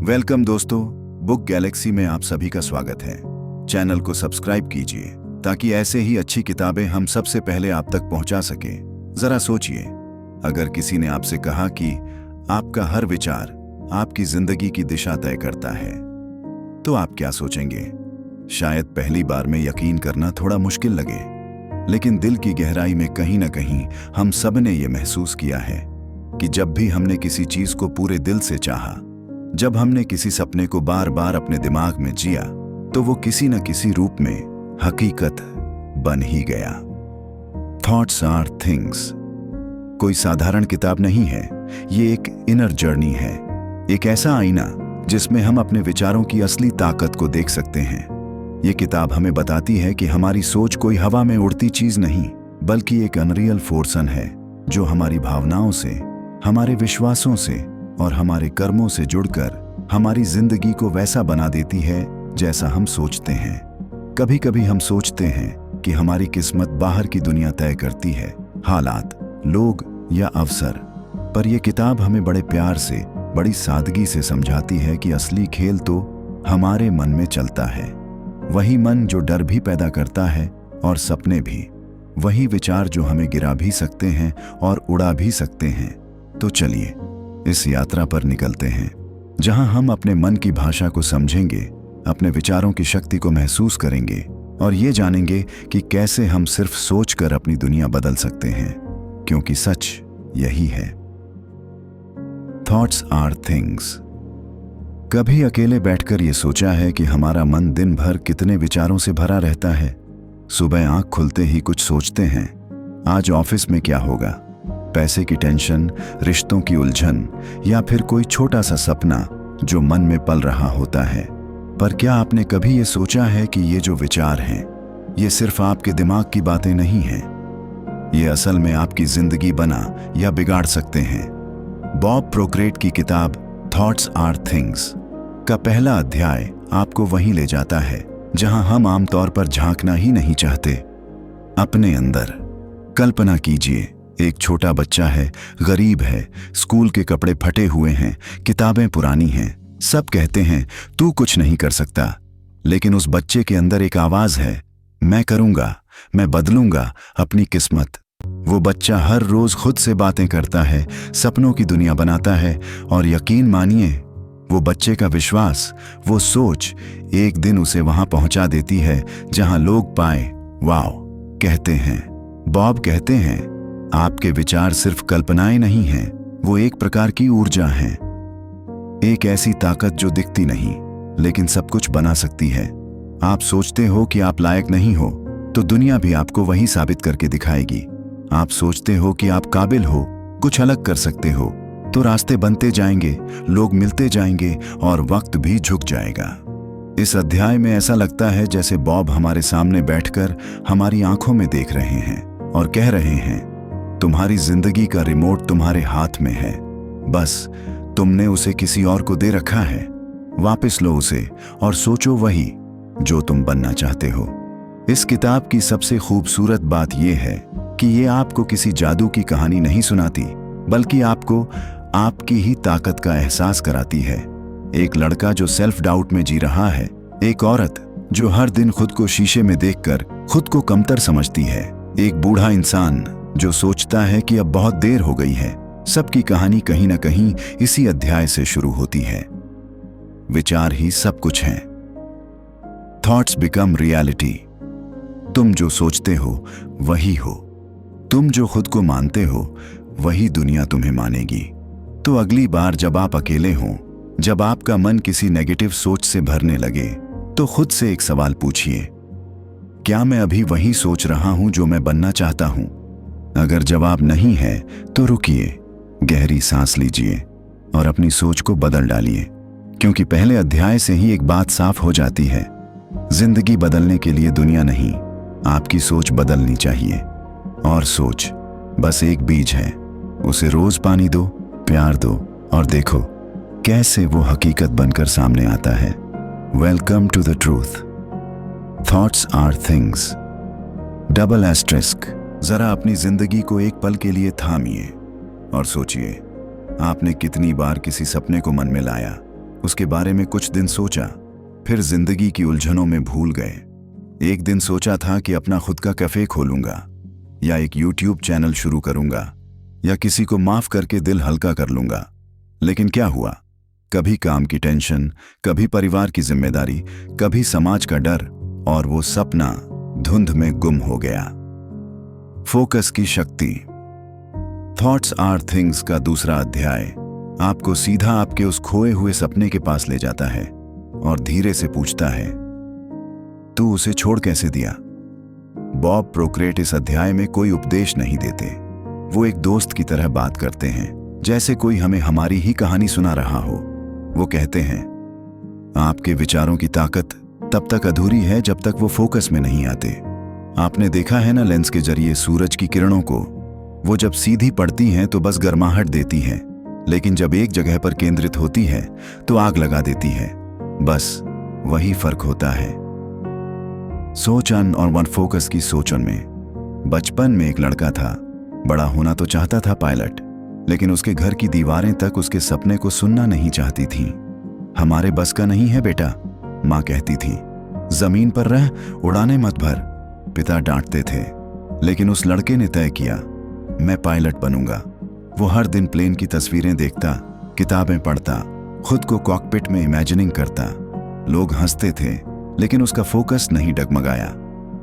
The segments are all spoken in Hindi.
वेलकम दोस्तों, बुक गैलेक्सी में आप सभी का स्वागत है। चैनल को सब्सक्राइब कीजिए ताकि ऐसे ही अच्छी किताबें हम सबसे पहले आप तक पहुंचा सके। जरा सोचिए, अगर किसी ने आपसे कहा कि आपका हर विचार आपकी जिंदगी की दिशा तय करता है, तो आप क्या सोचेंगे? शायद पहली बार में यकीन करना थोड़ा मुश्किल लगे, लेकिन दिल की गहराई में कहीं ना कहीं हम सब ने यह महसूस किया है कि जब भी हमने किसी चीज को पूरे दिल से चाहा, जब हमने किसी सपने को बार बार अपने दिमाग में जिया, तो वो किसी न किसी रूप में हकीकत बन ही गया। थॉट्स आर थिंग्स कोई साधारण किताब नहीं है, ये एक इनर जर्नी है, एक ऐसा आईना जिसमें हम अपने विचारों की असली ताकत को देख सकते हैं। ये किताब हमें बताती है कि हमारी सोच कोई हवा में उड़ती चीज नहीं, बल्कि एक अनरियल फोर्सन है जो हमारी भावनाओं से, हमारे विश्वासों से और हमारे कर्मों से जुड़कर हमारी जिंदगी को वैसा बना देती है जैसा हम सोचते हैं। कभी कभी हम सोचते हैं कि हमारी किस्मत बाहर की दुनिया तय करती है, हालात, लोग या अवसर, पर यह किताब हमें बड़े प्यार से, बड़ी सादगी से समझाती है कि असली खेल तो हमारे मन में चलता है। वही मन जो डर भी पैदा करता है और सपने भी, वही विचार जो हमें गिरा भी सकते हैं और उड़ा भी सकते हैं। तो चलिए इस यात्रा पर निकलते हैं, जहां हम अपने मन की भाषा को समझेंगे, अपने विचारों की शक्ति को महसूस करेंगे और ये जानेंगे कि कैसे हम सिर्फ सोचकर अपनी दुनिया बदल सकते हैं, क्योंकि सच यही है। Thoughts are things. कभी अकेले बैठकर ये सोचा है कि हमारा मन दिन भर कितने विचारों से भरा रहता है। सुबह आंख खुलते ही कुछ सोचते हैं, आज ऑफिस में क्या होगा, पैसे की टेंशन, रिश्तों की उलझन या फिर कोई छोटा सा सपना जो मन में पल रहा होता है। पर क्या आपने कभी ये सोचा है कि ये जो विचार हैं, ये सिर्फ आपके दिमाग की बातें नहीं हैं, ये असल में आपकी जिंदगी बना या बिगाड़ सकते हैं। बॉब प्रोक्रेट की किताब थॉट्स आर थिंग्स का पहला अध्याय आपको वहीं ले जाता है जहां हम आमतौर पर झांकना ही नहीं चाहते, अपने अंदर। कल्पना कीजिए, एक छोटा बच्चा है, गरीब है, स्कूल के कपड़े फटे हुए हैं, किताबें पुरानी हैं, सब कहते हैं तू कुछ नहीं कर सकता। लेकिन उस बच्चे के अंदर एक आवाज है, मैं करूंगा, मैं बदलूंगा अपनी किस्मत। वो बच्चा हर रोज खुद से बातें करता है, सपनों की दुनिया बनाता है और यकीन मानिए, वो बच्चे का विश्वास, वो सोच एक दिन उसे वहां पहुंचा देती है जहां लोग पाए वाओ कहते हैं। बॉब कहते हैं, आपके विचार सिर्फ कल्पनाएं नहीं हैं, वो एक प्रकार की ऊर्जा हैं, एक ऐसी ताकत जो दिखती नहीं लेकिन सब कुछ बना सकती है। आप सोचते हो कि आप लायक नहीं हो, तो दुनिया भी आपको वही साबित करके दिखाएगी। आप सोचते हो कि आप काबिल हो, कुछ अलग कर सकते हो, तो रास्ते बनते जाएंगे, लोग मिलते जाएंगे और वक्त भी झुक जाएगा। इस अध्याय में ऐसा लगता है जैसे बॉब हमारे सामने बैठकर हमारी आंखों में देख रहे हैं और कह रहे हैं, तुम्हारी जिंदगी का रिमोट तुम्हारे हाथ में है, बस तुमने उसे किसी और को दे रखा है। वापस लो उसे और सोचो वही जो तुम बनना चाहते हो। इस किताब की सबसे खूबसूरत बात यह है कि ये आपको किसी जादू की कहानी नहीं सुनाती, बल्कि आपको आपकी ही ताकत का एहसास कराती है। एक लड़का जो सेल्फ डाउट में जी रहा है, एक औरत जो हर दिन खुद को शीशे में देखकर खुद को कमतर समझती है, एक बूढ़ा इंसान जो सोचता है कि अब बहुत देर हो गई है। सबकी कहानी कहीं ना कहीं इसी अध्याय से शुरू होती है। विचार ही सब कुछ है। Thoughts become reality. तुम जो सोचते हो वही हो, तुम जो खुद को मानते हो वही दुनिया तुम्हें मानेगी। तो अगली बार जब आप अकेले हों, जब आपका मन किसी नेगेटिव सोच से भरने लगे, तो खुद से एक सवाल पूछिए, क्या मैं अभी वही सोच रहा हूं जो मैं बनना चाहता हूं? अगर जवाब नहीं है तो रुकिए, गहरी सांस लीजिए और अपनी सोच को बदल डालिए, क्योंकि पहले अध्याय से ही एक बात साफ हो जाती है, जिंदगी बदलने के लिए दुनिया नहीं, आपकी सोच बदलनी चाहिए। और सोच बस एक बीज है, उसे रोज पानी दो, प्यार दो और देखो कैसे वो हकीकत बनकर सामने आता है। Welcome to the truth. Thoughts are things. Double asterisk. जरा अपनी जिंदगी को एक पल के लिए थामिए और सोचिए, आपने कितनी बार किसी सपने को मन में लाया, उसके बारे में कुछ दिन सोचा, फिर जिंदगी की उलझनों में भूल गए। एक दिन सोचा था कि अपना खुद का कैफे खोलूंगा, या एक यूट्यूब चैनल शुरू करूंगा, या किसी को माफ करके दिल हल्का कर लूंगा। लेकिन क्या हुआ? कभी काम की टेंशन, कभी परिवार की जिम्मेदारी, कभी समाज का डर, और वो सपना धुंध में गुम हो गया। फोकस की शक्ति। थॉट्स आर थिंग्स का दूसरा अध्याय आपको सीधा आपके उस खोए हुए सपने के पास ले जाता है और धीरे से पूछता है, तू उसे छोड़ कैसे दिया? बॉब प्रोक्रेट इस अध्याय में कोई उपदेश नहीं देते। वो एक दोस्त की तरह बात करते हैं, जैसे कोई हमें हमारी ही कहानी सुना रहा हो। वो कहते हैं, आपके विचारों की ताकत तब तक अधूरी है जब तक वो फोकस में नहीं आते। आपने देखा है ना लेंस के जरिए सूरज की किरणों को, वो जब सीधी पड़ती हैं तो बस गर्माहट देती हैं, लेकिन जब एक जगह पर केंद्रित होती है तो आग लगा देती है। बस वही फर्क होता है सोचन और वन फोकस की सोचन में। बचपन में एक लड़का था, बड़ा होना तो चाहता था पायलट, लेकिन उसके घर की दीवारें तक उसके सपने को सुनना नहीं चाहती थीं। हमारे बस का नहीं है बेटा, माँ कहती थी। जमीन पर रह, उड़ाने मत भर, पिता डांटते थे। लेकिन उस लड़के ने तय किया, मैं पायलट बनूंगा। वो हर दिन प्लेन की तस्वीरें देखता, किताबें पढ़ता, खुद को कॉकपिट में इमेजिनिंग करता। लोग हंसते थे, लेकिन उसका फोकस नहीं डगमगाया।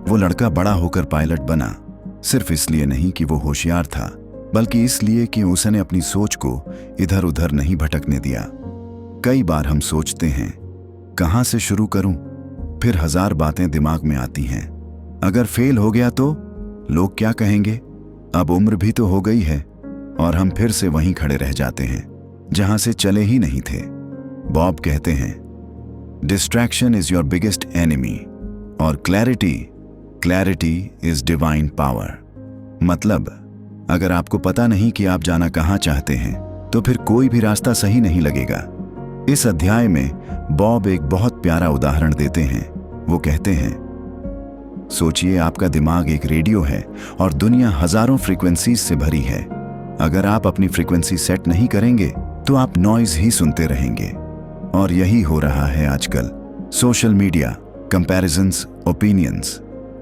वो लड़का बड़ा होकर पायलट बना, सिर्फ इसलिए नहीं कि वो होशियार था, बल्कि इसलिए कि उसने अपनी सोच को इधर उधर नहीं भटकने दिया। कई बार हम सोचते हैं, कहाँ से शुरू करूं? फिर हजार बातें दिमाग में आती हैं। अगर फेल हो गया तो लोग क्या कहेंगे? अब उम्र भी तो हो गई है, और हम फिर से वहीं खड़े रह जाते हैं जहां से चले ही नहीं थे। बॉब कहते हैं, distraction is your biggest enemy, और क्लैरिटी इज डिवाइन पावर। मतलब, अगर आपको पता नहीं कि आप जाना कहां चाहते हैं, तो फिर कोई भी रास्ता सही नहीं लगेगा। इस अध्याय में बॉब एक बहुत प्यारा उदाहरण देते हैं। वो कहते हैं, सोचिए आपका दिमाग एक रेडियो है और दुनिया हजारों फ्रीक्वेंसीज से भरी है। अगर आप अपनी फ्रीक्वेंसी सेट नहीं करेंगे तो आप नॉइज ही सुनते रहेंगे। और यही हो रहा है आजकल। सोशल मीडिया, कंपैरिजंस, ओपिनियंस,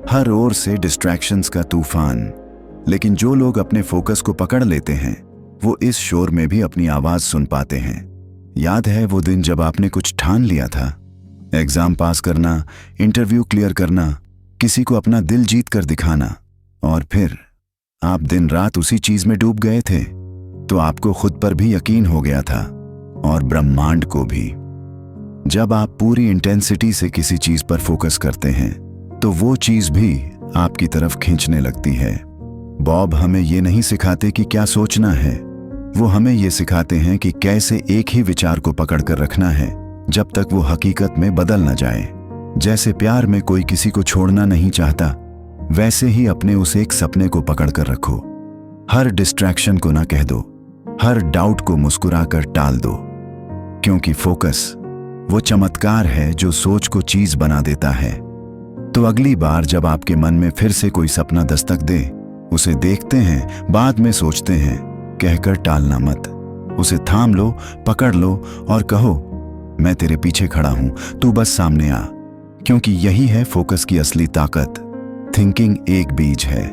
हर ओर से डिस्ट्रैक्शंस का तूफान। लेकिन जो लोग अपने फोकस को पकड़ लेते हैं, वो इस शोर में भी अपनी आवाज सुन पाते हैं। याद है वो दिन जब आपने कुछ ठान लिया था? एग्जाम पास करना, इंटरव्यू क्लियर करना, किसी को अपना दिल जीत कर दिखाना, और फिर आप दिन रात उसी चीज में डूब गए थे। तो आपको खुद पर भी यकीन हो गया था, और ब्रह्मांड को भी। जब आप पूरी इंटेंसिटी से किसी चीज पर फोकस करते हैं, तो वो चीज भी आपकी तरफ खींचने लगती है। बॉब हमें ये नहीं सिखाते कि क्या सोचना है, वो हमें ये सिखाते हैं कि कैसे एक ही विचार को पकड़कर रखना है जब तक वो हकीकत में बदल न जाए। जैसे प्यार में कोई किसी को छोड़ना नहीं चाहता, वैसे ही अपने उस एक सपने को पकड़कर रखो। हर डिस्ट्रैक्शन को ना कह दो, हर डाउट को मुस्कुराकर टाल दो, क्योंकि फोकस वो चमत्कार है जो सोच को चीज बना देता है। तो अगली बार जब आपके मन में फिर से कोई सपना दस्तक दे, उसे देखते हैं, बाद में सोचते हैं कहकर टालना मत। उसे थाम लो, पकड़ लो और कहो, मैं तेरे पीछे खड़ा हूं, तू बस सामने आ। क्योंकि यही है फोकस की असली ताकत। थिंकिंग एक बीज है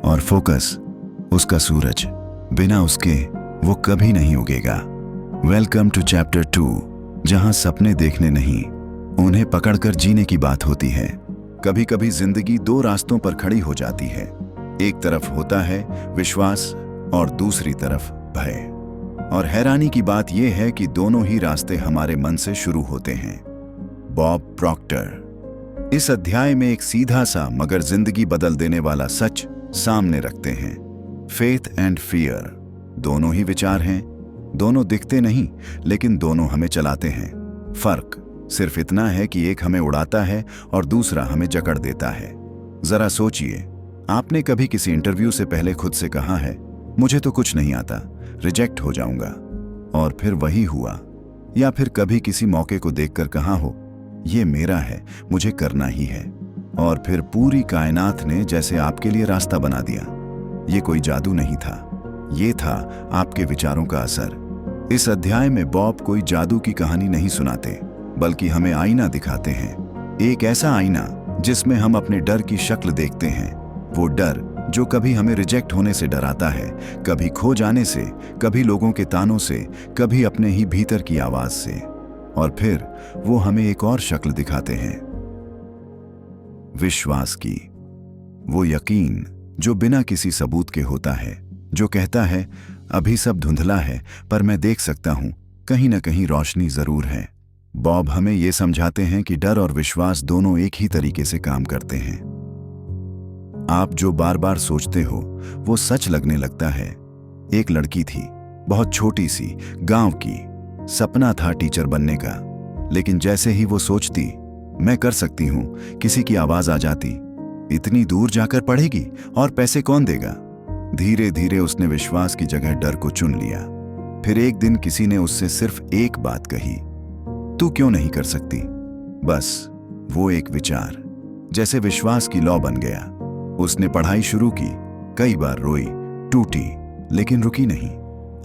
और फोकस उसका सूरज। बिना उसके वो कभी नहीं उगेगा। वेलकम टू चैप्टर 2, जहां सपने देखने नहीं, उन्हें पकड़कर जीने की बात होती है। कभी कभी जिंदगी दो रास्तों पर खड़ी हो जाती है। एक तरफ होता है विश्वास और दूसरी तरफ भय। और हैरानी की बात यह है कि दोनों ही रास्ते हमारे मन से शुरू होते हैं। बॉब प्रॉक्टर इस अध्याय में एक सीधा सा मगर जिंदगी बदल देने वाला सच सामने रखते हैं। फेथ एंड फियर दोनों ही विचार हैं, दोनों दिखते नहीं, लेकिन दोनों हमें चलाते हैं। फर्क सिर्फ इतना है कि एक हमें उड़ाता है और दूसरा हमें जकड़ देता है। जरा सोचिए, आपने कभी किसी इंटरव्यू से पहले खुद से कहा है, मुझे तो कुछ नहीं आता, रिजेक्ट हो जाऊंगा, और फिर वही हुआ? या फिर कभी किसी मौके को देखकर कहा हो, ये मेरा है, मुझे करना ही है, और फिर पूरी कायनात ने जैसे आपके लिए रास्ता बना दिया? ये कोई जादू नहीं था, ये था आपके विचारों का असर। इस अध्याय में बॉब कोई जादू की कहानी नहीं सुनाते, बल्कि हमें आईना दिखाते हैं। एक ऐसा आईना जिसमें हम अपने डर की शक्ल देखते हैं। वो डर जो कभी हमें रिजेक्ट होने से डराता है, कभी खो जाने से, कभी लोगों के तानों से, कभी अपने ही भीतर की आवाज से। और फिर वो हमें एक और शक्ल दिखाते हैं, विश्वास की। वो यकीन जो बिना किसी सबूत के होता है, जो कहता है अभी सब धुंधला है पर मैं देख सकता हूं, कहीं ना कहीं रोशनी जरूर है। बॉब हमें ये समझाते हैं कि डर और विश्वास दोनों एक ही तरीके से काम करते हैं। आप जो बार बार सोचते हो वो सच लगने लगता है। एक लड़की थी, बहुत छोटी सी, गांव की। सपना था टीचर बनने का, लेकिन जैसे ही वो सोचती मैं कर सकती हूं, किसी की आवाज आ जाती, इतनी दूर जाकर पढ़ेगी और पैसे कौन देगा। धीरे धीरे उसने विश्वास की जगह डर को चुन लिया। फिर एक दिन किसी ने उससे सिर्फ एक बात कही, तू क्यों नहीं कर सकती। बस वो एक विचार जैसे विश्वास की लौ बन गया। उसने पढ़ाई शुरू की, कई बार रोई, टूटी, लेकिन रुकी नहीं।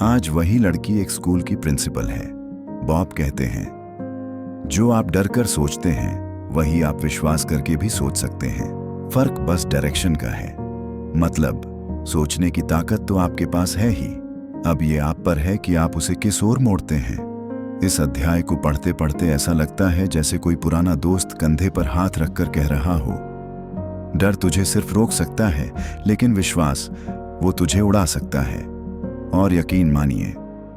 आज वही लड़की एक स्कूल की प्रिंसिपल है। बॉब कहते हैं जो आप डर कर सोचते हैं वही आप विश्वास करके भी सोच सकते हैं। फर्क बस डायरेक्शन का है। मतलब सोचने की ताकत तो आपके पास है ही, अब ये आप पर है कि आप उसे किस ओर मोड़ते हैं। इस अध्याय को पढ़ते पढ़ते ऐसा लगता है जैसे कोई पुराना दोस्त कंधे पर हाथ रखकर कह रहा हो, डर तुझे सिर्फ रोक सकता है, लेकिन विश्वास वो तुझे उड़ा सकता है। और यकीन मानिए,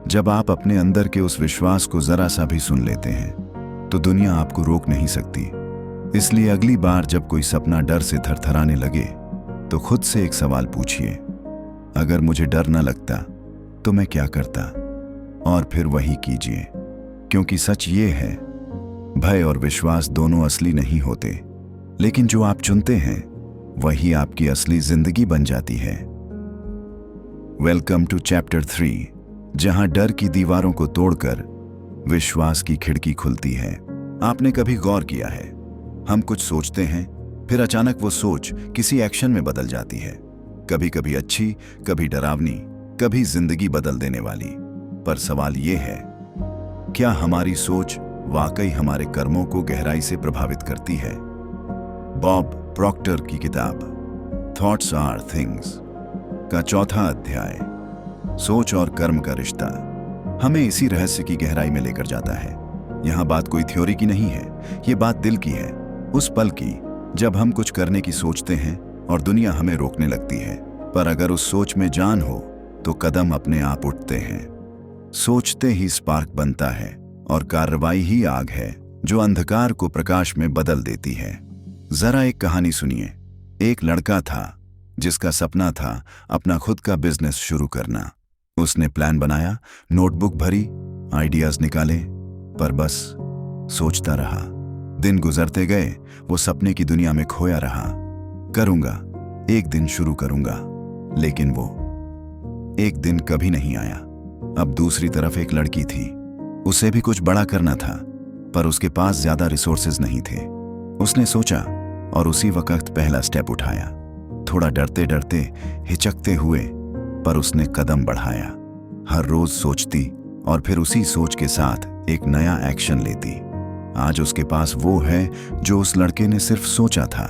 जब आप अपने अंदर के उस विश्वास को जरा सा भी सुन लेते हैं तो दुनिया आपको रोक नहीं सकती। इसलिए अगली बार जब कोई सपना डर से थरथराने लगे तो खुद से एक सवाल पूछिए, अगर मुझे डर न लगता तो मैं क्या करता। और फिर वही कीजिए, क्योंकि सच ये है, भय और विश्वास दोनों असली नहीं होते, लेकिन जो आप चुनते हैं वही आपकी असली जिंदगी बन जाती है। वेलकम टू चैप्टर 3, जहां डर की दीवारों को तोड़कर विश्वास की खिड़की खुलती है। आपने कभी गौर किया है, हम कुछ सोचते हैं, फिर अचानक वो सोच किसी एक्शन में बदल जाती है। कभी कभी अच्छी, कभी डरावनी, कभी जिंदगी बदल देने वाली। पर सवाल ये है, क्या हमारी सोच वाकई हमारे कर्मों को गहराई से प्रभावित करती है। बॉब प्रॉक्टर की किताब थॉट्स आर थिंग्स का चौथा अध्याय, सोच और कर्म का रिश्ता, हमें इसी रहस्य की गहराई में लेकर जाता है। यहां बात कोई थ्योरी की नहीं है, ये बात दिल की है। उस पल की जब हम कुछ करने की सोचते हैं और दुनिया हमें रोकने लगती है, पर अगर उस सोच में जान हो तो कदम अपने आप उठते हैं। सोचते ही स्पार्क बनता है और कार्रवाई ही आग है जो अंधकार को प्रकाश में बदल देती है। जरा एक कहानी सुनिए। एक लड़का था जिसका सपना था अपना खुद का बिजनेस शुरू करना। उसने प्लान बनाया, नोटबुक भरी, आइडियाज निकाले, पर बस सोचता रहा। दिन गुजरते गए, वो सपने की दुनिया में खोया रहा। करूंगा, एक दिन शुरू करूंगा, लेकिन वो एक दिन कभी नहीं आया। अब दूसरी तरफ एक लड़की थी, उसे भी कुछ बड़ा करना था, पर उसके पास ज्यादा रिसोर्सेज नहीं थे। उसने सोचा और उसी वक्त पहला स्टेप उठाया। थोड़ा डरते डरते, हिचकते हुए, पर उसने कदम बढ़ाया। हर रोज सोचती और फिर उसी सोच के साथ एक नया एक्शन लेती। आज उसके पास वो है जो उस लड़के ने सिर्फ सोचा था।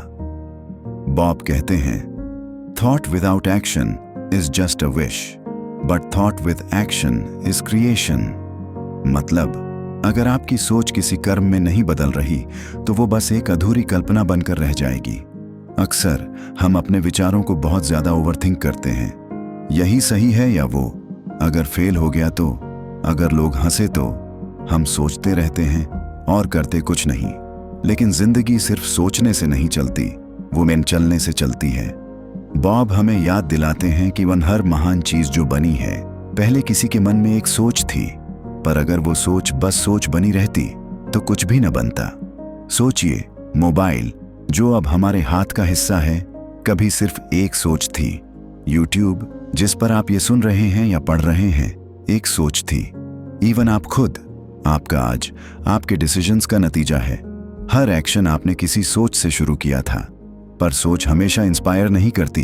बॉब कहते हैं, thought without action is just a wish, but thought with action is creation. मतलब अगर आपकी सोच किसी कर्म में नहीं बदल रही तो वो बस एक अधूरी कल्पना बनकर रह जाएगी। अक्सर हम अपने विचारों को बहुत ज्यादा ओवरथिंक करते हैं, यही सही है या वो, अगर फेल हो गया तो, अगर लोग हंसे तो। हम सोचते रहते हैं और करते कुछ नहीं। लेकिन जिंदगी सिर्फ सोचने से नहीं चलती, वो में चलने से चलती है। बॉब हमें याद दिलाते हैं कि वह हर महान चीज जो बनी है, पहले किसी के मन में एक सोच थी, पर अगर वो सोच बस सोच बनी रहती तो कुछ भी न बनता। सोचिए, मोबाइल जो अब हमारे हाथ का हिस्सा है, कभी सिर्फ एक सोच थी। यूट्यूब जिस पर आप ये सुन रहे हैं या पढ़ रहे हैं, एक सोच थी। इवन आप खुद, आपका आज आपके डिसीजंस का नतीजा है। हर एक्शन आपने किसी सोच से शुरू किया था। पर सोच हमेशा इंस्पायर नहीं करती,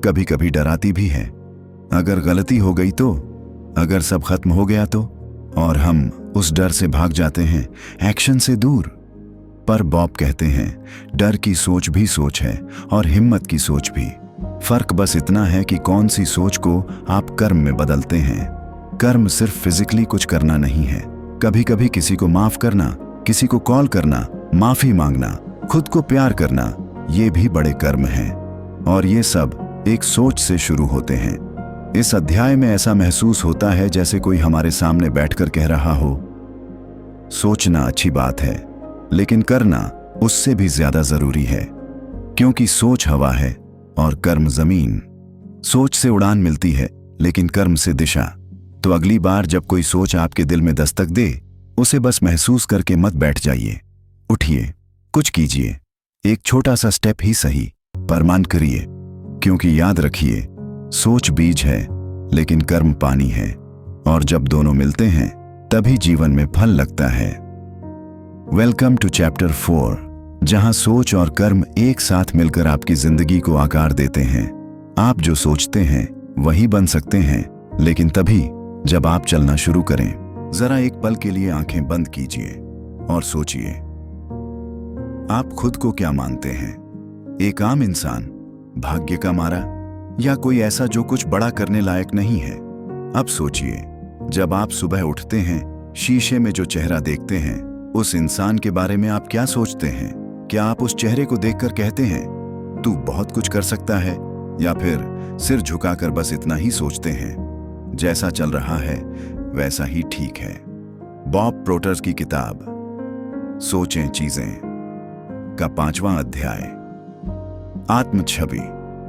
कभी कभी डराती भी है। अगर गलती हो गई तो, अगर सब खत्म हो गया तो, और हम उस डर से भाग जाते हैं, एक्शन से दूर। पर बॉब कहते हैं डर की सोच भी सोच है और हिम्मत की सोच भी। फर्क बस इतना है कि कौन सी सोच को आप कर्म में बदलते हैं। कर्म सिर्फ फिजिकली कुछ करना नहीं है, कभी कभी किसी को माफ करना, किसी को कॉल करना, माफी मांगना, खुद को प्यार करना, ये भी बड़े कर्म हैं। और ये सब एक सोच से शुरू होते हैं। इस अध्याय में ऐसा महसूस होता है जैसे कोई हमारे सामने बैठकर कह रहा हो, सोचना अच्छी बात है, लेकिन करना उससे भी ज्यादा जरूरी है, क्योंकि सोच हवा है और कर्म जमीन। सोच से उड़ान मिलती है, लेकिन कर्म से दिशा। तो अगली बार जब कोई सोच आपके दिल में दस्तक दे, उसे बस महसूस करके मत बैठ जाइए, उठिए, कुछ कीजिए। एक छोटा सा स्टेप ही सही, पर मान करिए, क्योंकि याद रखिए, सोच बीज है लेकिन कर्म पानी है, और जब दोनों मिलते हैं तभी जीवन में फल लगता है। वेलकम टू चैप्टर 4, जहां सोच और कर्म एक साथ मिलकर आपकी जिंदगी को आकार देते हैं। आप जो सोचते हैं वही बन सकते हैं, लेकिन तभी जब आप चलना शुरू करें। जरा एक पल के लिए आंखें बंद कीजिए और सोचिए, आप खुद को क्या मानते हैं? एक आम इंसान, भाग्य का मारा, या कोई ऐसा जो कुछ बड़ा करने लायक नहीं है? अब सोचिए, जब आप सुबह उठते हैं, शीशे में जो चेहरा देखते हैं, उस इंसान के बारे में आप क्या सोचते हैं? क्या आप उस चेहरे को देखकर कहते हैं तू बहुत कुछ कर सकता है, या फिर सिर झुकाकर बस इतना ही सोचते हैं, जैसा चल रहा है वैसा ही ठीक है? बॉब प्रोटर की किताब सोचें चीजें का 5वां अध्याय, आत्म छवि।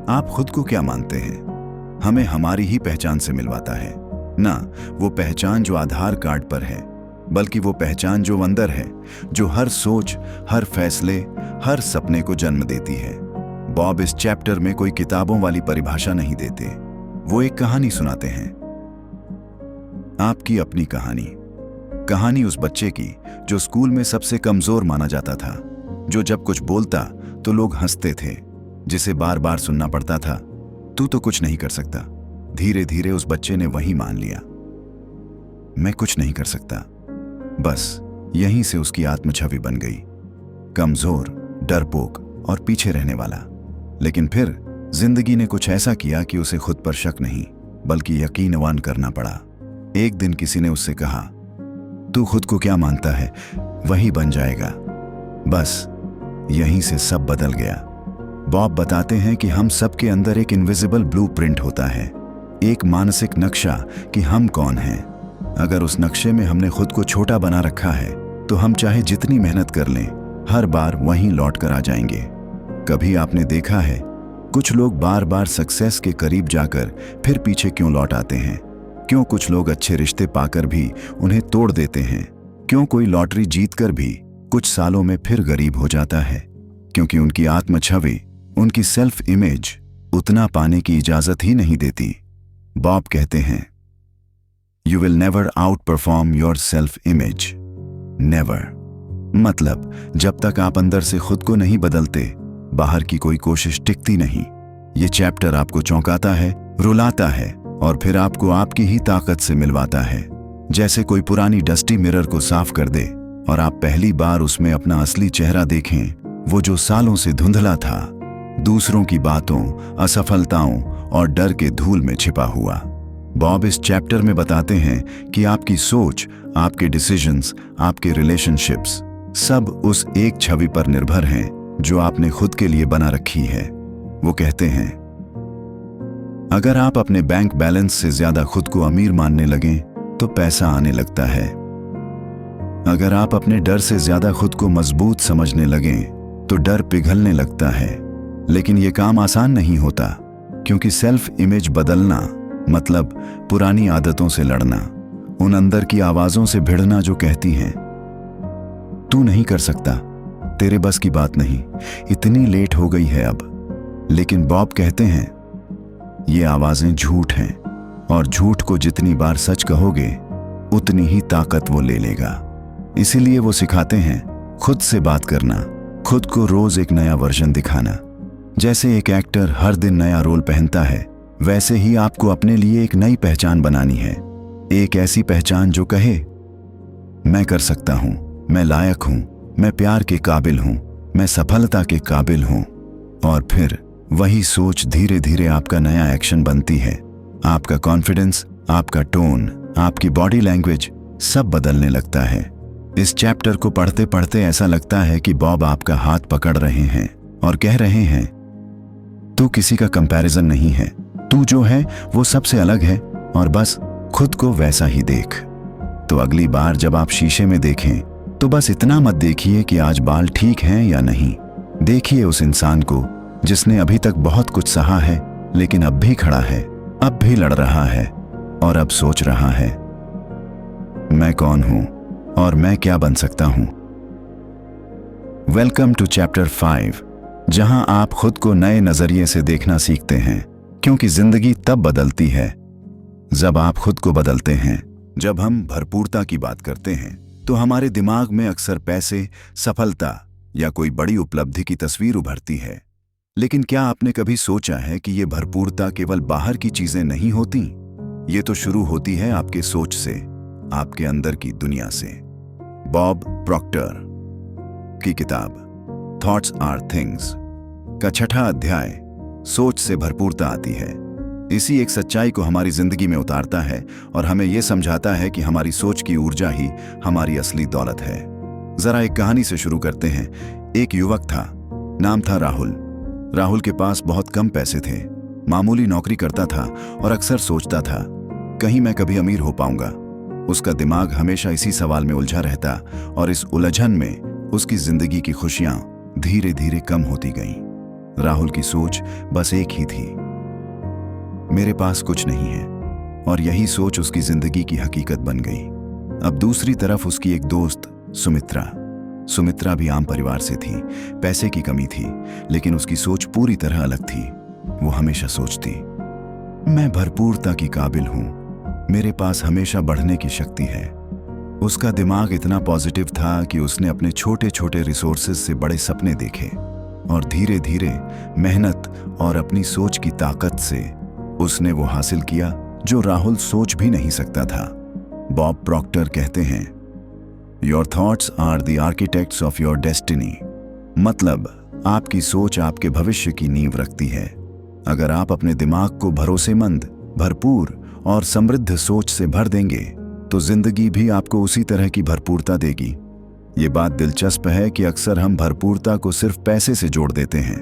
आप खुद को क्या मानते हैं? हमें हमारी ही पहचान से मिलवाता है ना, वो पहचान जो आधार कार्ड पर है, बल्कि वो पहचान जो अंदर है, जो हर सोच, हर फैसले, हर सपने को जन्म देती है। बॉब इस चैप्टर में कोई किताबों वाली परिभाषा नहीं देते, वो एक कहानी सुनाते हैं। आपकी अपनी कहानी उस बच्चे की जो स्कूल में सबसे कमजोर माना जाता था, जो जब कुछ बोलता तो लोग हंसते थे, जिसे बार बार सुनना पड़ता था, तू तो कुछ नहीं कर सकता। धीरे धीरे उस बच्चे ने वही मान लिया, मैं कुछ नहीं कर सकता। बस यहीं से उसकी आत्म छवि बन गई, कमजोर, डरपोक और पीछे रहने वाला। लेकिन फिर जिंदगी ने कुछ ऐसा किया कि उसे खुद पर शक नहीं बल्कि यकीनवान करना पड़ा। एक दिन किसी ने उससे कहा, तू खुद को क्या मानता है वही बन जाएगा। बस यहीं से सब बदल गया। बॉब बताते हैं कि हम सबके अंदर एक इनविजिबल ब्लूप्रिंट होता है, एक मानसिक नक्शा कि हम कौन हैं। अगर उस नक्शे में हमने खुद को छोटा बना रखा है, तो हम चाहे जितनी मेहनत कर लें, हर बार वहीं लौट कर आ जाएंगे। कभी आपने देखा है कुछ लोग बार बार सक्सेस के करीब जाकर फिर पीछे क्यों लौट आते हैं? क्यों कुछ लोग अच्छे रिश्ते पाकर भी उन्हें तोड़ देते हैं? क्यों कोई लॉटरी जीतकर भी कुछ सालों में फिर गरीब हो जाता है? क्योंकि उनकी आत्म छवि, उनकी सेल्फ इमेज उतना पाने की इजाजत ही नहीं देती। बॉब कहते हैं, you will never out perform your self image, never. मतलब जब तक आप अंदर से खुद को नहीं बदलते, बाहर की कोई कोशिश टिकती नहीं। ये चैप्टर आपको चौंकाता है, रुलाता है और फिर आपको आपकी ही ताकत से मिलवाता है। जैसे कोई पुरानी डस्टी मिरर को साफ कर दे और आप पहली बार उसमें अपना असली चेहरा देखें, वो जो सालों से धुंधला था, दूसरों की बातों, असफलताओं और डर के धूल में छिपा हुआ। बॉब इस चैप्टर में बताते हैं कि आपकी सोच, आपके डिसीजंस, आपके रिलेशनशिप्स सब उस एक छवि पर निर्भर हैं जो आपने खुद के लिए बना रखी है। वो कहते हैं, अगर आप अपने बैंक बैलेंस से ज्यादा खुद को अमीर मानने लगें तो पैसा आने लगता है। अगर आप अपने डर से ज्यादा खुद को मजबूत समझने लगें तो डर पिघलने लगता है। लेकिन यह काम आसान नहीं होता, क्योंकि सेल्फ इमेज बदलना मतलब पुरानी आदतों से लड़ना, उन अंदर की आवाजों से भिड़ना जो कहती हैं, तू नहीं कर सकता, तेरे बस की बात नहीं, इतनी लेट हो गई है अब। लेकिन बॉब कहते हैं, ये आवाजें झूठ हैं, और झूठ को जितनी बार सच कहोगे उतनी ही ताकत वो ले लेगा। इसीलिए वो सिखाते हैं खुद से बात करना, खुद को रोज एक नया वर्जन दिखाना। जैसे एक एक्टर हर दिन नया रोल पहनता है, वैसे ही आपको अपने लिए एक नई पहचान बनानी है। एक ऐसी पहचान जो कहे, मैं कर सकता हूं, मैं लायक हूं, मैं प्यार के काबिल हूं, मैं सफलता के काबिल हूं। और फिर वही सोच धीरे धीरे आपका नया एक्शन बनती है। आपका कॉन्फिडेंस, आपका टोन, आपकी बॉडी लैंग्वेज सब बदलने लगता है। इस चैप्टर को पढ़ते पढ़ते ऐसा लगता है कि बॉब आपका हाथ पकड़ रहे हैं और कह रहे हैं, तू किसी का कंपैरिजन नहीं है, तू जो है वो सबसे अलग है और बस खुद को वैसा ही देख। तो अगली बार जब आप शीशे में देखें तो बस इतना मत देखिए कि आज बाल ठीक हैं या नहीं। देखिए उस इंसान को जिसने अभी तक बहुत कुछ सहा है, लेकिन अब भी खड़ा है, अब भी लड़ रहा है और अब सोच रहा है, मैं कौन हूं और मैं क्या बन सकता हूं। वेलकम टू चैप्टर 5, जहां आप खुद को नए नजरिए से देखना सीखते हैं, क्योंकि जिंदगी तब बदलती है जब आप खुद को बदलते हैं। जब हम भरपूरता की बात करते हैं तो हमारे दिमाग में अक्सर पैसे, सफलता या कोई बड़ी उपलब्धि की तस्वीर उभरती है। लेकिन क्या आपने कभी सोचा है कि ये भरपूरता केवल बाहर की चीजें नहीं होती? ये तो शुरू होती है आपके सोच से, आपके अंदर की दुनिया से। बॉब प्रॉक्टर की किताब थॉट्स आर थिंग्स का 6वां अध्याय सोच से भरपूरता आती है इसी एक सच्चाई को हमारी जिंदगी में उतारता है और हमें यह समझाता है कि हमारी सोच की ऊर्जा ही हमारी असली दौलत है। जरा एक कहानी से शुरू करते हैं। एक युवक था, नाम था राहुल। राहुल के पास बहुत कम पैसे थे, मामूली नौकरी करता था और अक्सर सोचता था, कहीं मैं कभी अमीर हो पाऊंगा। उसका दिमाग हमेशा इसी सवाल में उलझा रहता और इस उलझन में उसकी जिंदगी की खुशियां धीरे धीरे कम होती गईं। राहुल की सोच बस एक ही थी, मेरे पास कुछ नहीं है, और यही सोच उसकी जिंदगी की हकीकत बन गई। अब दूसरी तरफ उसकी एक दोस्त सुमित्रा भी आम परिवार से थी। पैसे की कमी थी, लेकिन उसकी सोच पूरी तरह अलग थी। वो हमेशा सोचती, मैं भरपूरता की काबिल हूं, मेरे पास हमेशा बढ़ने की शक्ति है। उसका दिमाग इतना पॉजिटिव था कि उसने अपने छोटे छोटे रिसोर्सेज से बड़े सपने देखे और धीरे धीरे मेहनत और अपनी सोच की ताकत से उसने वो हासिल किया जो राहुल सोच भी नहीं सकता था। बॉब प्रॉक्टर कहते हैं, your thoughts are the architects of your destiny. मतलब आपकी सोच आपके भविष्य की नींव रखती है। अगर आप अपने दिमाग को भरोसेमंद, भरपूर और समृद्ध सोच से भर देंगे तो जिंदगी भी आपको उसी तरह की भरपूरता देगी। ये बात दिलचस्प है कि अक्सर हम भरपूरता को सिर्फ पैसे से जोड़ देते हैं,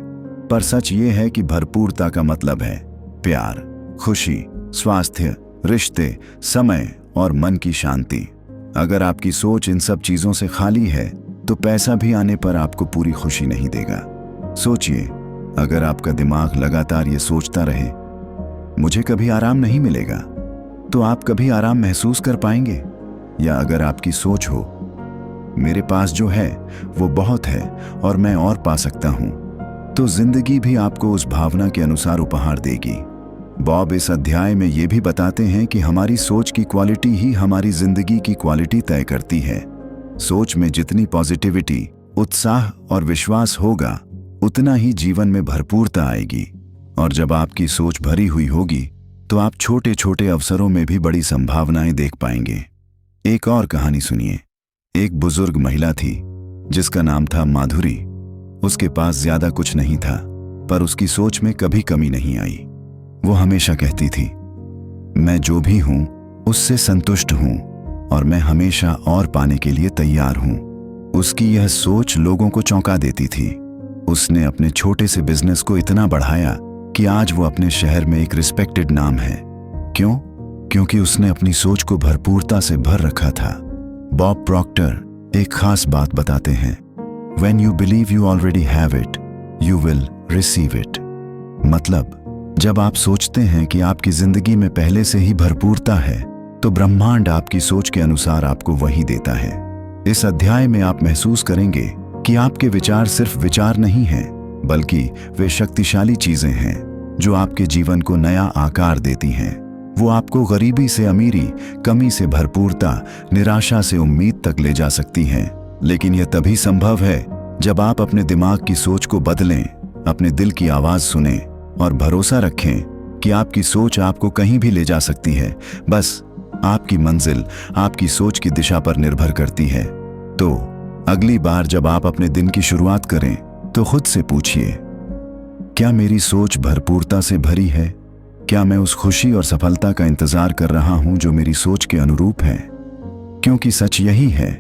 पर सच ये है कि भरपूरता का मतलब है प्यार, खुशी, स्वास्थ्य, रिश्ते, समय और मन की शांति। अगर आपकी सोच इन सब चीजों से खाली है तो पैसा भी आने पर आपको पूरी खुशी नहीं देगा। सोचिए, अगर आपका दिमाग लगातार ये सोचता रहे, मुझे कभी आराम नहीं मिलेगा, तो आप कभी आराम महसूस कर पाएंगे? या अगर आपकी सोच हो, मेरे पास जो है वो बहुत है और मैं और पा सकता हूं, तो जिंदगी भी आपको उस भावना के अनुसार उपहार देगी। बॉब इस अध्याय में ये भी बताते हैं कि हमारी सोच की क्वालिटी ही हमारी जिंदगी की क्वालिटी तय करती है। सोच में जितनी पॉजिटिविटी, उत्साह और विश्वास होगा, उतना ही जीवन में भरपूरता आएगी। और जब आपकी सोच भरी हुई होगी तो आप छोटे छोटे अवसरों में भी बड़ी संभावनाएं देख पाएंगे। एक और कहानी सुनिए। एक बुजुर्ग महिला थी जिसका नाम था माधुरी। उसके पास ज्यादा कुछ नहीं था, पर उसकी सोच में कभी कमी नहीं आई। वो हमेशा कहती थी, मैं जो भी हूं उससे संतुष्ट हूं और मैं हमेशा और पाने के लिए तैयार हूं। उसकी यह सोच लोगों को चौंका देती थी। उसने अपने छोटे से बिजनेस को इतना बढ़ाया कि आज वो अपने शहर में एक रिस्पेक्टेड नाम है। क्यों? क्योंकि उसने अपनी सोच को भरपूरता से भर रखा था। बॉब प्रॉक्टर एक खास बात बताते हैं, When you believe you already have it, you will receive it। मतलब जब आप सोचते हैं कि आपकी जिंदगी में पहले से ही भरपूरता है, तो ब्रह्मांड आपकी सोच के अनुसार आपको वही देता है। इस अध्याय में आप महसूस करेंगे कि आपके विचार सिर्फ विचार नहीं हैं, बल्कि वे शक्तिशाली चीजें हैं जो आपके जीवन को नया आकार देती हैं। वो आपको गरीबी से अमीरी, कमी से भरपूरता, निराशा से उम्मीद तक ले जा सकती हैं। लेकिन यह तभी संभव है जब आप अपने दिमाग की सोच को बदलें, अपने दिल की आवाज सुनें और भरोसा रखें कि आपकी सोच आपको कहीं भी ले जा सकती है। बस आपकी मंजिल आपकी सोच की दिशा पर निर्भर करती है। तो अगली बार जब आप अपने दिन की शुरुआत करें तो खुद से पूछिए, क्या मेरी सोच भरपूरता से भरी है? क्या मैं उस खुशी और सफलता का इंतजार कर रहा हूं जो मेरी सोच के अनुरूप है? क्योंकि सच यही है,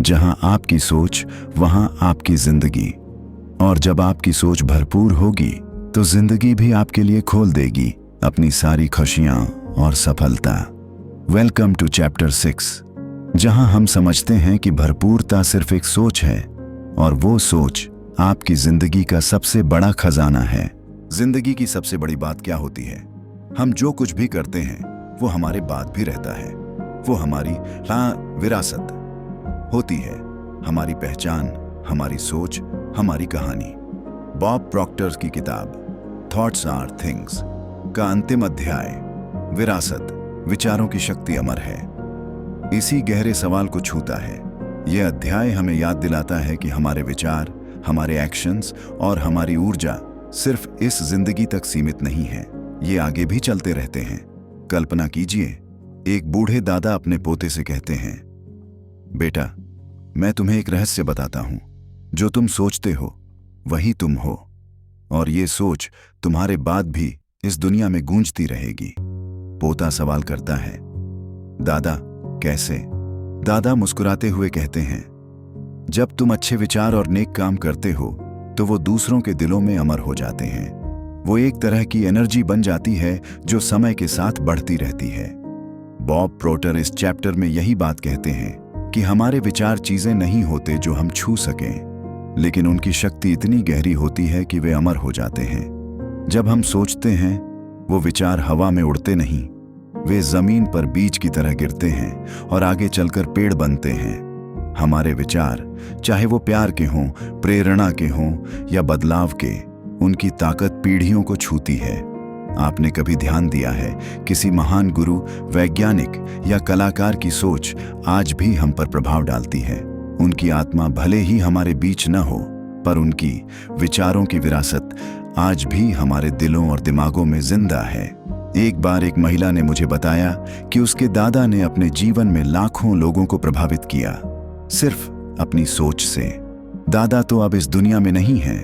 जहां आपकी सोच वहां आपकी जिंदगी। और जब आपकी सोच भरपूर होगी तो जिंदगी भी आपके लिए खोल देगी अपनी सारी खुशियां और सफलता। वेलकम टू चैप्टर 6, जहां हम समझते हैं कि भरपूरता सिर्फ एक सोच है और वो सोच आपकी जिंदगी का सबसे बड़ा खजाना है। जिंदगी की सबसे बड़ी बात क्या होती है? हम जो कुछ भी करते हैं वो हमारे बाद भी रहता है। वो हमारी विरासत होती है, हमारी पहचान, हमारी सोच, हमारी कहानी। बॉब प्रॉक्टर की किताब थॉट्स आर थिंग्स का अंतिम अध्याय, विरासत, विचारों की शक्ति अमर है, इसी गहरे सवाल को छूता है। यह अध्याय हमें याद दिलाता है कि हमारे विचार, हमारे एक्शंस और हमारी ऊर्जा सिर्फ इस जिंदगी तक सीमित नहीं है, ये आगे भी चलते रहते हैं। कल्पना कीजिए, एक बूढ़े दादा अपने पोते से कहते हैं, बेटा, मैं तुम्हें एक रहस्य बताता हूं, जो तुम सोचते हो वही तुम हो, और ये सोच तुम्हारे बाद भी इस दुनिया में गूंजती रहेगी। पोता सवाल करता है, दादा कैसे? दादा मुस्कुराते हुए कहते हैं, जब तुम अच्छे विचार और नेक काम करते हो तो वो दूसरों के दिलों में अमर हो जाते हैं। वो एक तरह की एनर्जी बन जाती है जो समय के साथ बढ़ती रहती है। बॉब प्रॉक्टर इस चैप्टर में यही बात कहते हैं कि हमारे विचार चीजें नहीं होते जो हम छू सकें, लेकिन उनकी शक्ति इतनी गहरी होती है कि वे अमर हो जाते हैं। जब हम सोचते हैं, वो विचार हवा में उड़ते नहीं, वे जमीन पर बीज की तरह गिरते हैं और आगे चलकर पेड़ बनते हैं। हमारे विचार, चाहे वो प्यार के हों, प्रेरणा के हों या बदलाव के, उनकी ताकत पीढ़ियों को छूती है। आपने कभी ध्यान दिया है, किसी महान गुरु, वैज्ञानिक या कलाकार की सोच आज भी हम पर प्रभाव डालती है। उनकी आत्मा भले ही हमारे बीच न हो, पर उनकी विचारों की विरासत आज भी हमारे दिलों और दिमागों में जिंदा है। एक बार एक महिला ने मुझे बताया कि उसके दादा ने अपने जीवन में लाखों लोगों को प्रभावित किया, सिर्फ अपनी सोच से। दादा तो अब इस दुनिया में नहीं है,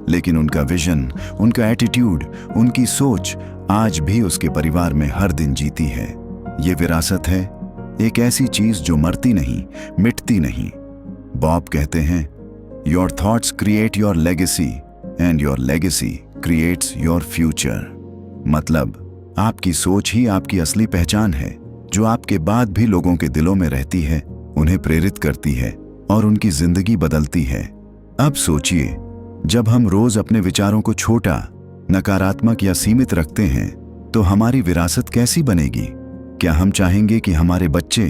लेकिन उनका विजन, उनका एटीट्यूड, उनकी सोच आज भी उसके परिवार में हर दिन जीती है। ये विरासत है, एक ऐसी चीज जो मरती नहीं, मिटती नहीं। बॉब कहते हैं, your thoughts create your legacy and your legacy creates your future. मतलब आपकी सोच ही आपकी असली पहचान है, जो आपके बाद भी लोगों के दिलों में रहती है, उन्हें प्रेरित करती है और उनकी जिंदगी बदलती है। अब सोचिए, जब हम रोज अपने विचारों को छोटा, नकारात्मक या सीमित रखते हैं तो हमारी विरासत कैसी बनेगी? क्या हम चाहेंगे कि हमारे बच्चे,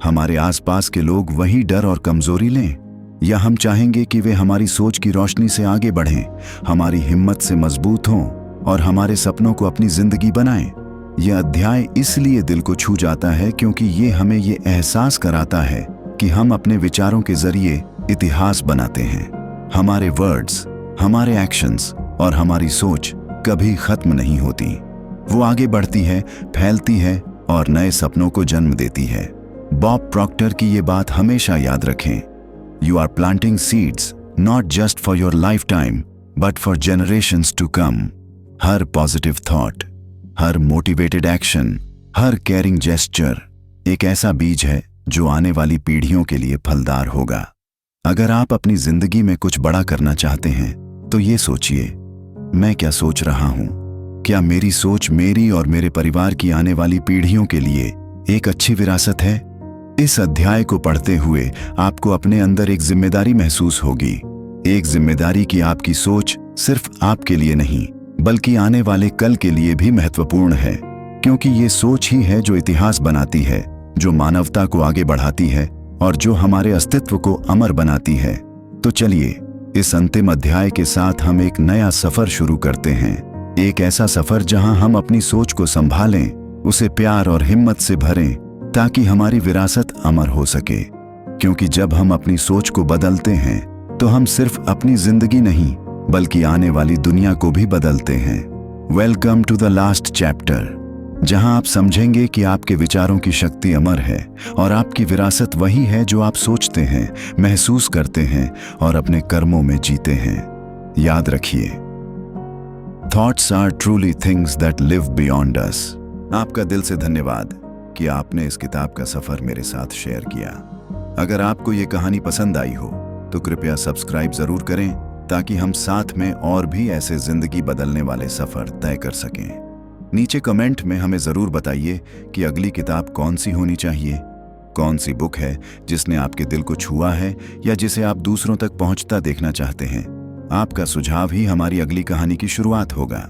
हमारे आसपास के लोग वही डर और कमजोरी लें, या हम चाहेंगे कि वे हमारी सोच की रोशनी से आगे बढ़ें, हमारी हिम्मत से मजबूत हों और हमारे सपनों को अपनी जिंदगी बनाएं? यह अध्याय इसलिए दिल को छू जाता है क्योंकि ये हमें ये एहसास कराता है कि हम अपने विचारों के जरिए इतिहास बनाते हैं। हमारे वर्ड्स, हमारे एक्शंस और हमारी सोच कभी खत्म नहीं होती। वो आगे बढ़ती है, फैलती है और नए सपनों को जन्म देती है। बॉब प्रॉक्टर की ये बात हमेशा याद रखें, you are planting seeds not just for your lifetime but for generations to come. हर पॉजिटिव थॉट, हर मोटिवेटेड एक्शन, हर केयरिंग जेस्चर एक ऐसा बीज है जो आने वाली पीढ़ियों के लिए फलदार होगा। अगर आप अपनी जिंदगी में कुछ बड़ा करना चाहते हैं तो ये सोचिए, मैं क्या सोच रहा हूं? क्या मेरी सोच मेरी और मेरे परिवार की आने वाली पीढ़ियों के लिए एक अच्छी विरासत है? इस अध्याय को पढ़ते हुए आपको अपने अंदर एक जिम्मेदारी महसूस होगी, एक जिम्मेदारी कि आपकी सोच सिर्फ आपके लिए नहीं बल्कि आने वाले कल के लिए भी महत्वपूर्ण है, क्योंकि ये सोच ही है जो इतिहास बनाती है, जो मानवता को आगे बढ़ाती है और जो हमारे अस्तित्व को अमर बनाती है। तो चलिए, इस अंतिम अध्याय के साथ हम एक नया सफर शुरू करते हैं, एक ऐसा सफर जहां हम अपनी सोच को संभालें, उसे प्यार और हिम्मत से भरें ताकि हमारी विरासत अमर हो सके। क्योंकि जब हम अपनी सोच को बदलते हैं तो हम सिर्फ अपनी जिंदगी नहीं बल्कि आने वाली दुनिया को भी बदलते हैं। Welcome to the last chapter. जहां आप समझेंगे कि आपके विचारों की शक्ति अमर है और आपकी विरासत वही है जो आप सोचते हैं, महसूस करते हैं और अपने कर्मों में जीते हैं। याद रखिए, thoughts are truly things that live beyond us. आपका दिल से धन्यवाद कि आपने इस किताब का सफर मेरे साथ शेयर किया। अगर आपको ये कहानी पसंद आई हो तो कृपया सब्सक्राइब जरूर करें, ताकि हम साथ में और भी ऐसे जिंदगी बदलने वाले सफर तय कर सकें। नीचे कमेंट में हमें जरूर बताइए कि अगली किताब कौन सी होनी चाहिए। कौन सी बुक है जिसने आपके दिल को छुआ है या जिसे आप दूसरों तक पहुंचता देखना चाहते हैं। आपका सुझाव ही हमारी अगली कहानी की शुरुआत होगा।